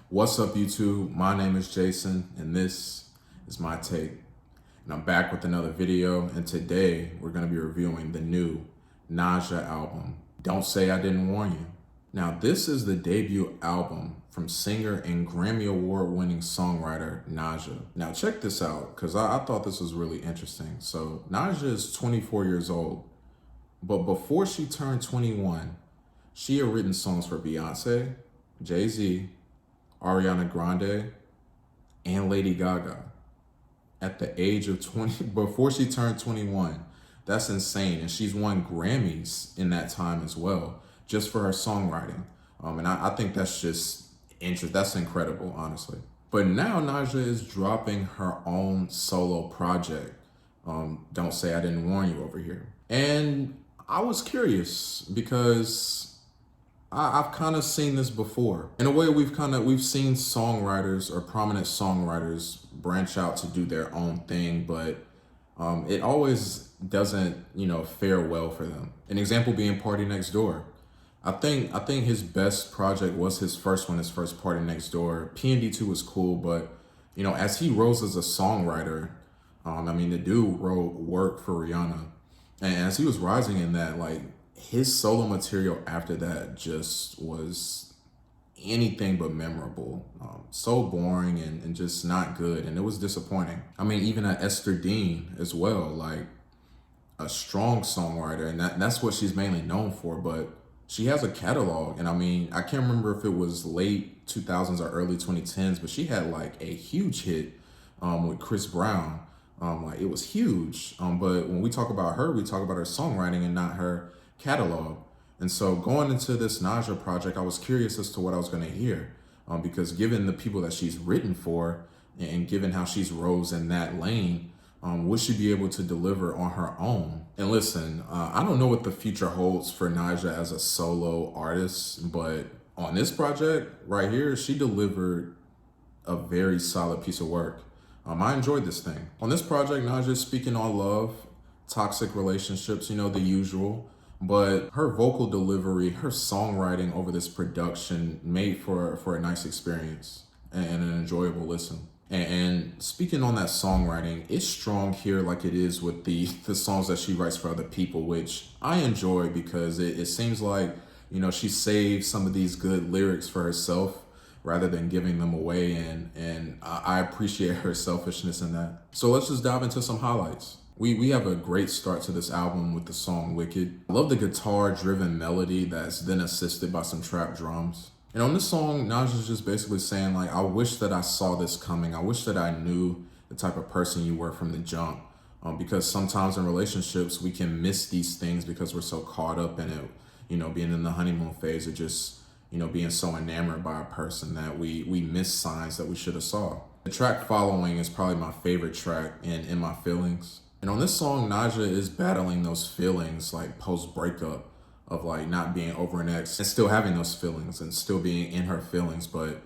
What's up, YouTube? My name is Jason, and this is my take. And I'm back with another video, and today we're going to be reviewing the new Nija album, Don't Say I Didn't Warn You. Now, this is the debut album from singer and Grammy Award-winning songwriter Nija. Now, check this out, because I thought this was really interesting. So, Nija is 24 years old, but before she turned 21, she had written songs for Beyonce, Jay-Z, Ariana Grande, and Lady Gaga at the age of 20, before she turned 21. That's insane. And she's won Grammys in that time as well, just for her songwriting. And I think that's just interesting. That's incredible, honestly. But now Nija is dropping her own solo project. Don't Say I Didn't Warn You over here. And I was curious because I've kind of seen this before. In a way, we've seen songwriters or prominent songwriters branch out to do their own thing, but it always doesn't, fare well for them. An example being Party Next Door. I think his best project was his first one, his first Party Next Door. PND2 was cool, but as he rose as a songwriter, the dude wrote work for Rihanna, and as he was rising in that, his solo material after that just was anything but memorable. So boring and just not good, and it was disappointing. Even at Esther Dean as well, a strong songwriter, and that's what she's mainly known for, but she has a catalog, and I can't remember if it was late 2000s or early 2010s, but she had a huge hit with Chris Brown. It was huge, but when we talk about her, we talk about her songwriting and not her catalog. And so going into this Nija project, I was curious as to what I was going to hear, because given the people that she's written for and given how she's rose in that lane, would she be able to deliver on her own? And listen, I don't know what the future holds for Nija as a solo artist, but on this project right here, she delivered a very solid piece of work. I enjoyed this thing. On this project, Nija is speaking on love, toxic relationships, the usual. But her vocal delivery, her songwriting over this production made for a nice experience and an enjoyable listen. And speaking on that songwriting, it's strong here like it is with the songs that she writes for other people, which I enjoy because it seems like, she saves some of these good lyrics for herself rather than giving them away. And I appreciate her selfishness in that. So let's just dive into some highlights. We have a great start to this album with the song Wicked. I love the guitar-driven melody that's then assisted by some trap drums. And on this song, Nija's just basically saying, I wish that I saw this coming. I wish that I knew the type of person you were from the jump. Because sometimes in relationships, we can miss these things because we're so caught up in it, being in the honeymoon phase or just, being so enamored by a person that we miss signs that we should have saw. The track following is probably my favorite track in My Feelings. And on this song, Nija is battling those feelings post-breakup of not being over an ex and still having those feelings and still being in her feelings, but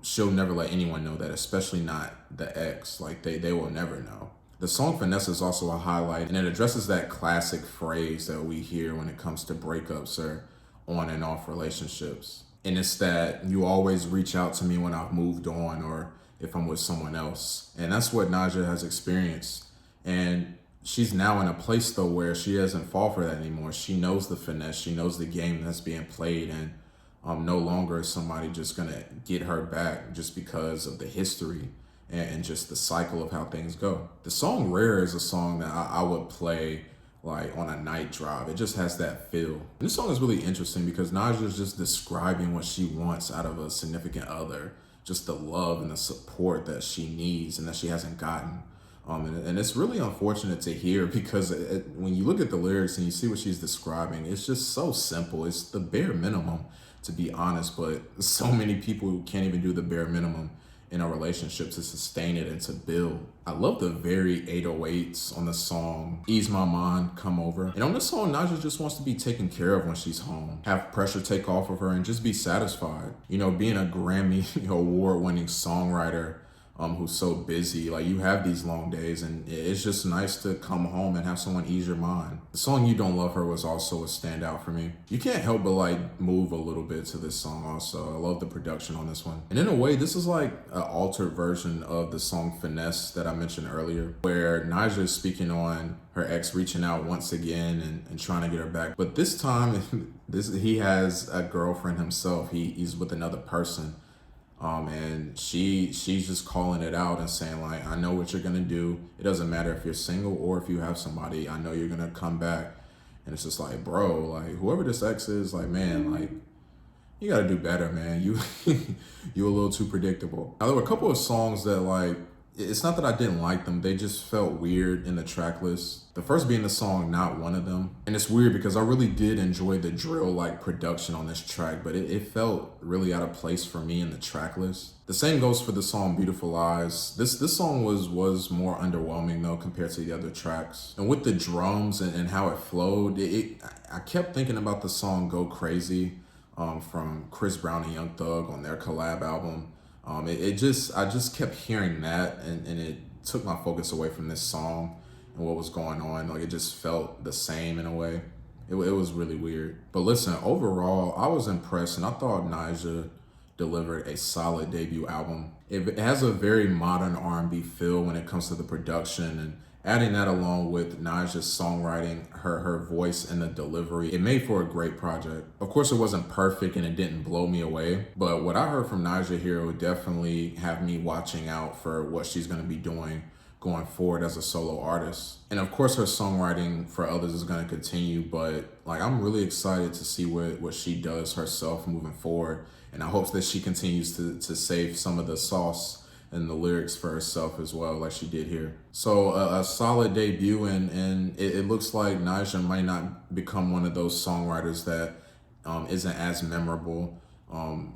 she'll never let anyone know that, especially not the ex. They will never know. The song Finesse is also a highlight, and it addresses that classic phrase that we hear when it comes to breakups or on and off relationships. And it's that you always reach out to me when I've moved on or if I'm with someone else. And that's what Nija has experienced. And she's now in a place, though, where she doesn't fall for that anymore. She knows the finesse. She knows the game that's being played. And no longer is somebody just going to get her back just because of the history and just the cycle of how things go. The song Rare is a song that I would play on a night drive. It just has that feel. And this song is really interesting because Nija is just describing what she wants out of a significant other. Just the love and the support that she needs and that she hasn't gotten. And it's really unfortunate to hear because when you look at the lyrics and you see what she's describing, it's just so simple. It's the bare minimum, to be honest, but so many people can't even do the bare minimum in a relationship to sustain it and to build. I love the very 808s on the song Ease My Mind, Come Over. And on this song, Nija just wants to be taken care of when she's home, have pressure take off of her and just be satisfied. Being a Grammy award-winning songwriter, who's so busy. Like, you have these long days, and it's just nice to come home and have someone ease your mind. The song You Don't Love Her was also a standout for me. You can't help but like move a little bit to this song also. I love the production on this one. And in a way, this is like an altered version of the song Finesse that I mentioned earlier, where Nija is speaking on her ex reaching out once again and trying to get her back. But this time, he has a girlfriend himself. He's with another person. And she's just calling it out and saying, like, I know what you're gonna do. It doesn't matter if you're single or if you have somebody. I know you're gonna come back. And it's just like, bro, like, whoever this ex is, like, man, like, you gotta do better, man. You're a little too predictable. Now, there were a couple of songs that, like, it's not that I didn't like them, they just felt weird in the track list. The first being the song Not One of Them. And it's weird because I really did enjoy the drill-like production on this track, but it felt really out of place for me in the track list. The same goes for the song Beautiful Eyes. This song was more underwhelming though compared to the other tracks. And with the drums and how it flowed, I kept thinking about the song Go Crazy from Chris Brown and Young Thug on their collab album. I just kept hearing that and it took my focus away from this song and what was going on. Like, it just felt the same in a way. It was really weird. But listen, overall, I was impressed and I thought Nija delivered a solid debut album. It has a very modern R&B feel when it comes to the production, and adding that along with Nija's songwriting, her voice and the delivery, it made for a great project. Of course, it wasn't perfect and it didn't blow me away, but what I heard from Nija here would definitely have me watching out for what she's gonna be doing going forward as a solo artist. And of course, her songwriting for others is gonna continue, but like, I'm really excited to see what she does herself moving forward. And I hope that she continues to save some of the sauce and the lyrics for herself as well, like she did here. So a solid debut, and it looks like Nija might not become one of those songwriters that isn't as memorable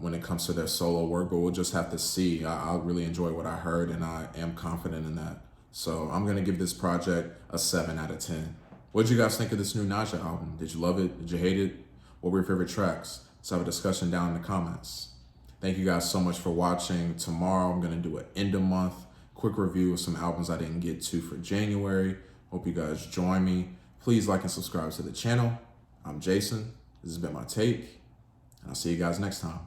when it comes to their solo work, but we'll just have to see. I really enjoy what I heard, and I am confident in that. So I'm gonna give this project a 7 out of 10. What did you guys think of this new Nija album? Did you love it? Did you hate it? What were your favorite tracks? Let's have a discussion down in the comments. Thank you guys so much for watching. Tomorrow I'm gonna do an end of month quick review of some albums I didn't get to for January. Hope you guys join me. Please like and subscribe to the channel. I'm Jason. This has been my take, and I'll see you guys next time.